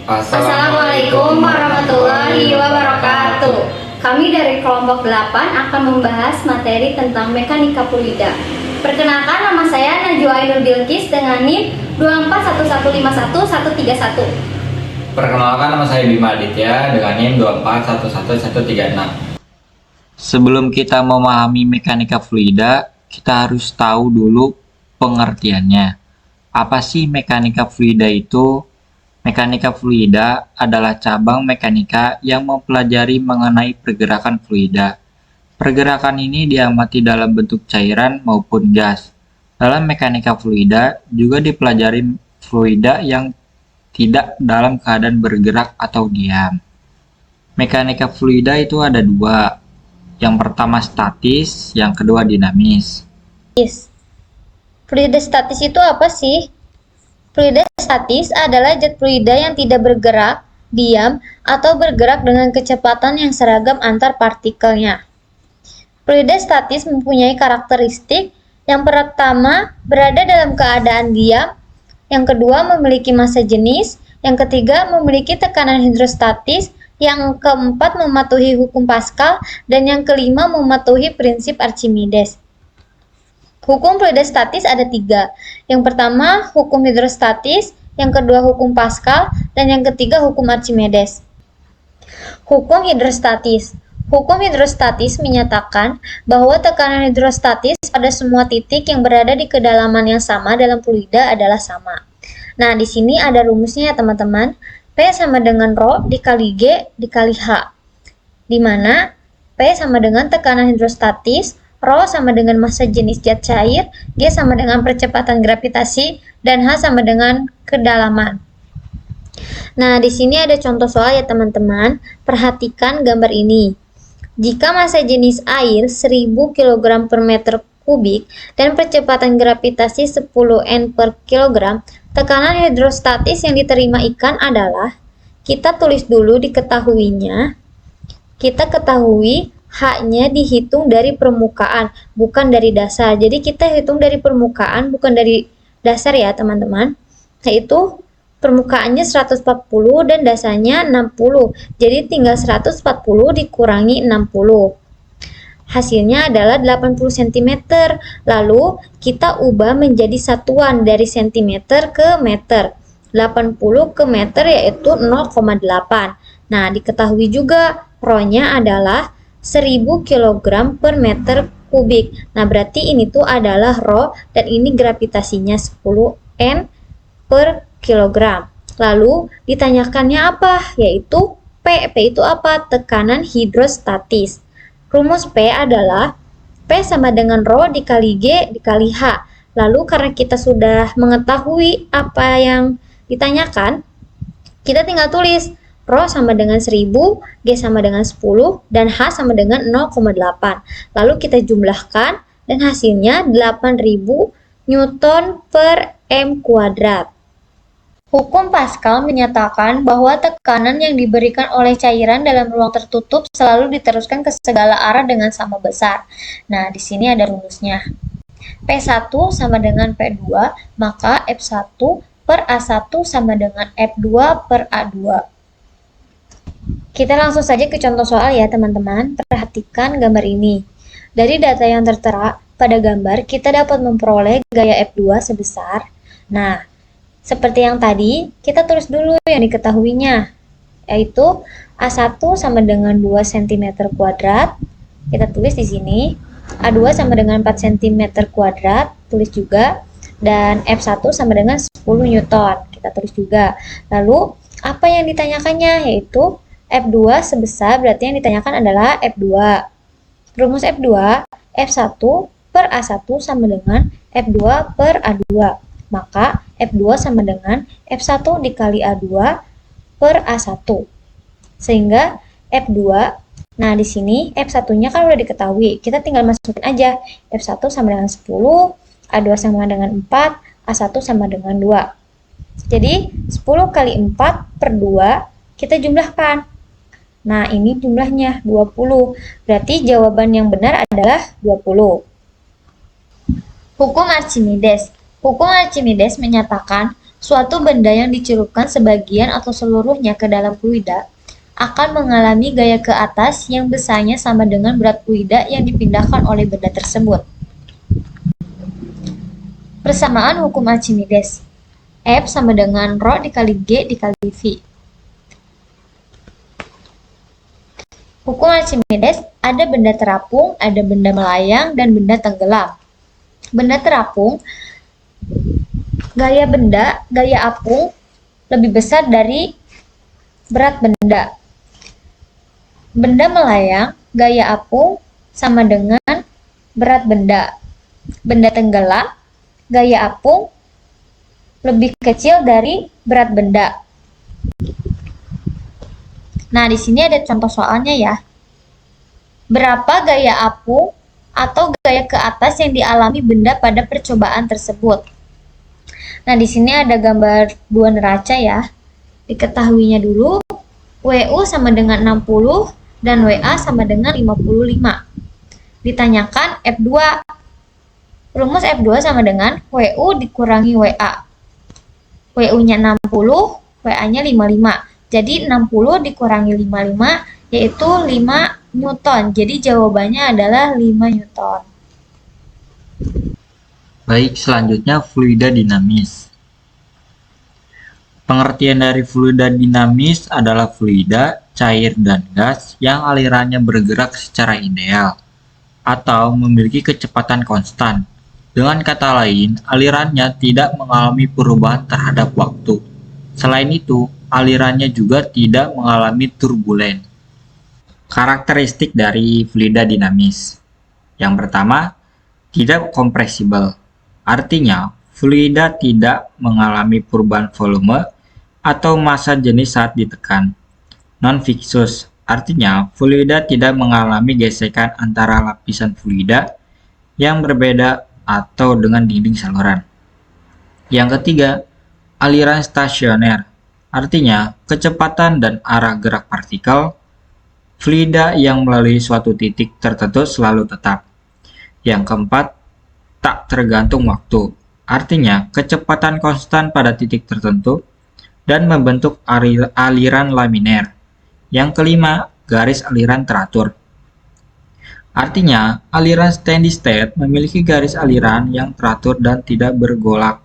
Assalamualaikum warahmatullahi wabarakatuh. Kami dari kelompok 8 akan membahas materi tentang mekanika fluida. Perkenalkan, nama saya Najwa Ainur Bilqis dengan NIM 241111131. Perkenalkan, nama saya Bima Aditya dengan NIM 2411136. Sebelum kita memahami mekanika fluida, kita harus tahu dulu pengertiannya. Apa sih mekanika fluida itu? Mekanika fluida adalah cabang mekanika yang mempelajari mengenai pergerakan fluida. Pergerakan ini diamati dalam bentuk cairan maupun gas. Dalam mekanika fluida juga dipelajari fluida yang tidak dalam keadaan bergerak atau diam. Mekanika fluida itu ada dua. Yang pertama statis, yang kedua dinamis. Fluida statis itu apa sih? Fluida statis adalah zat fluida yang tidak bergerak, diam, atau bergerak dengan kecepatan yang seragam antar partikelnya. Fluida statis mempunyai karakteristik yang pertama berada dalam keadaan diam, yang kedua memiliki massa jenis, yang ketiga memiliki tekanan hidrostatis, yang keempat mematuhi hukum Pascal, dan yang kelima mematuhi prinsip Archimedes. Hukum fluida statis ada tiga. Yang pertama hukum hidrostatis, yang kedua hukum Pascal, dan yang ketiga hukum Archimedes. Hukum hidrostatis. Hukum hidrostatis menyatakan bahwa tekanan hidrostatis pada semua titik yang berada di kedalaman yang sama dalam fluida adalah sama. Nah, di sini ada rumusnya ya teman-teman. P sama dengan Rho dikali G dikali H. Di mana P sama dengan tekanan hidrostatis, Rho sama dengan massa jenis zat cair, G sama dengan percepatan gravitasi, dan H sama dengan kedalaman. Nah, di sini ada contoh soal ya teman-teman. Perhatikan gambar ini. Jika massa jenis air 1000 kg per meter kubik dan percepatan gravitasi 10 N per kilogram, tekanan hidrostatis yang diterima ikan adalah, kita tulis dulu diketahuinya. Kita ketahui H-nya dihitung dari permukaan, bukan dari dasar. Jadi kita hitung dari permukaan, bukan dari dasar ya teman-teman. Yaitu permukaannya 140 dan dasarnya 60. Jadi tinggal 140 dikurangi 60. Hasilnya adalah 80 cm. Lalu kita ubah menjadi satuan dari cm ke meter. 80 ke meter yaitu 0,8. Nah, diketahui juga Rho-nya adalah 1000 kg per meter kubik. Nah, berarti ini tuh adalah Rho dan ini gravitasinya 10 N per kilogram. Lalu ditanyakannya apa? Yaitu P. P itu apa? Tekanan hidrostatis. Rumus P adalah P sama dengan Rho dikali G dikali H. Lalu karena kita sudah mengetahui apa yang ditanyakan, kita tinggal tulis Rho sama dengan 1000, G sama dengan 10, dan H sama dengan 0,8. Lalu kita jumlahkan dan hasilnya 8000 Newton per M kuadrat. Hukum Pascal menyatakan bahwa tekanan yang diberikan oleh cairan dalam ruang tertutup selalu diteruskan ke segala arah dengan sama besar. Nah, di sini ada rumusnya. P1 sama dengan P2, maka F1 per A1 sama dengan F2 per A2. Kita langsung saja ke contoh soal ya teman-teman. Perhatikan gambar ini. Dari data yang tertera pada gambar, kita dapat memperoleh gaya F2 sebesar. Nah, seperti yang tadi, kita tulis dulu yang diketahuinya, yaitu A1 sama dengan 2 cm kuadrat. Kita tulis di sini. A2 sama dengan 4 cm kuadrat, tulis juga. Dan F1 sama dengan 10 Newton, kita tulis juga. Lalu, apa yang ditanyakannya? Yaitu F2 sebesar, berarti yang ditanyakan adalah F2. Rumus F2, F1 per A1 sama dengan F2 per A2. Maka F2 sama dengan F1 dikali A2 per A1. Sehingga F2, nah di sini F1-nya kan udah diketahui. Kita tinggal masukin aja. F1 sama dengan 10, A2 sama dengan 4, A1 sama dengan 2. Jadi 10 kali 4 per 2 kita jumlahkan. Nah, ini jumlahnya 20. Berarti jawaban yang benar adalah 20. Hukum Archimedes. Hukum Archimedes menyatakan Suatu benda yang dicelupkan sebagian atau seluruhnya ke dalam fluida akan mengalami gaya ke atas yang besarnya sama dengan berat fluida yang dipindahkan oleh benda tersebut. Persamaan hukum Archimedes. F sama dengan Rho dikali G dikali V. Hukum Archimedes, ada benda terapung, ada benda melayang, dan benda tenggelam. Benda terapung, gaya apung lebih besar dari berat benda. Benda melayang, gaya apung sama dengan berat benda. Benda tenggelam, gaya apung lebih kecil dari berat benda. Nah, di sini ada contoh soalnya ya. Berapa gaya apung atau gaya ke atas yang dialami benda pada percobaan tersebut? Nah, di sini ada gambar dua neraca ya. Diketahuinya dulu, WU sama dengan 60 dan WA sama dengan 55. Ditanyakan F2. Rumus F2 sama dengan WU dikurangi WA. WU-nya 60, WA-nya 55. Jadi 60 dikurangi 55 yaitu 5 Newton. Jadi jawabannya adalah 5 Newton. Baik, selanjutnya fluida dinamis. Pengertian dari fluida dinamis adalah fluida, cair, dan gas yang alirannya bergerak secara ideal atau memiliki kecepatan konstan. Dengan kata lain, alirannya tidak mengalami perubahan terhadap waktu. Selain itu, alirannya juga tidak mengalami turbulen. Karakteristik dari fluida dinamis. Yang pertama, tidak kompresibel. Artinya, fluida tidak mengalami perubahan volume atau massa jenis saat ditekan. Non-viscous, artinya fluida tidak mengalami gesekan antara lapisan fluida yang berbeda atau dengan dinding saluran. Yang ketiga, aliran stasioner, artinya kecepatan dan arah gerak partikel fluida yang melalui suatu titik tertentu selalu tetap. Yang keempat, tak tergantung waktu, artinya kecepatan konstan pada titik tertentu dan membentuk aliran laminer. Yang kelima, garis aliran teratur. Artinya, aliran steady state memiliki garis aliran yang teratur dan tidak bergolak.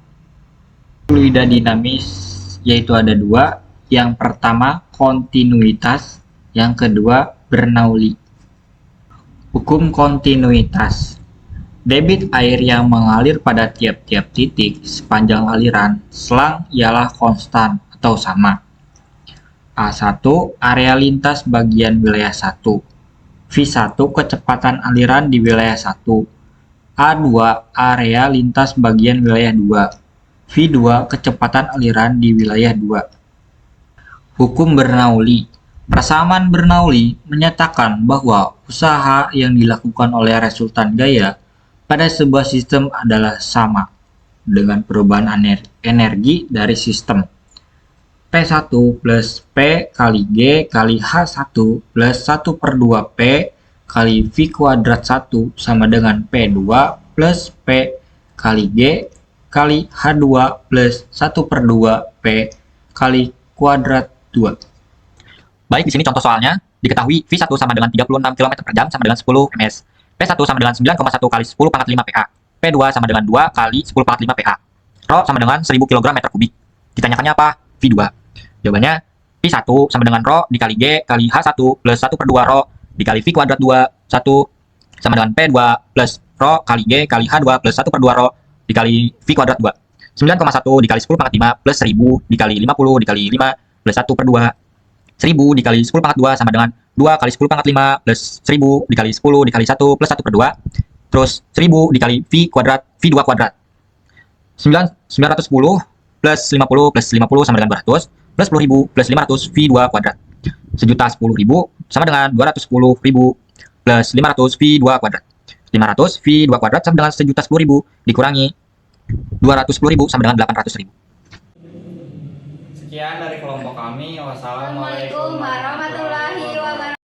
Fluida dinamis yaitu ada dua. Yang pertama, kontinuitas. Yang kedua, Bernoulli. Hukum kontinuitas. Debit air yang mengalir pada tiap-tiap titik sepanjang aliran selang ialah konstan atau sama. A1 area lintas bagian wilayah 1. V1 kecepatan aliran di wilayah 1. A2 area lintas bagian wilayah 2. V2 kecepatan aliran di wilayah 2. Hukum Bernoulli. Persamaan Bernoulli menyatakan bahwa usaha yang dilakukan oleh resultan gaya pada sebuah sistem adalah sama dengan perubahan energi dari sistem. P1 plus P kali G kali H1 plus 1 per 2 P kali V kuadrat 1 sama dengan P2 plus P kali G kali H2 plus 1 per 2 P kali kuadrat 2. Baik, di sini contoh soalnya. Diketahui V1 sama dengan 36 km per jam sama dengan 10 ms. P1 sama dengan 9,1 kali 10 pangkat 5 PA. P2 sama dengan 2 kali 10 pangkat 5 PA. Rho sama dengan 1000 kg meter kubik. Ditanyakannya apa? V2. Jawabannya P1 sama dengan Rho dikali G kali H1 plus 1 per 2 Rho dikali V kuadrat 2 1 sama dengan P2 plus Rho kali G kali H2 plus 1 per 2 Rho dikali V kuadrat 2. 9,1 dikali 10 pangkat 5 plus 1000 dikali 50 dikali 5 plus 1 per 2. 1000 dikali 10 pangkat 2 sama dengan 2 kali 10 pangkat 5 plus 1000 dikali 10 dikali 1 plus 1 per 2. Terus 1000 dikali V kuadrat V2 kuadrat. 910 plus 50 plus 50 sama dengan 200 plus 10.000 plus 500 V2 kuadrat. 1.010.000 sama dengan 210.000 plus 500 V2 kuadrat. 500 V2 kuadrat sama dengan 1.010.000 dikurangi 210.000 sama dengan 800.000. Sekian dari kelompok kami. Wassalamualaikum Assalamualaikum warahmatullahi wabarakatuh.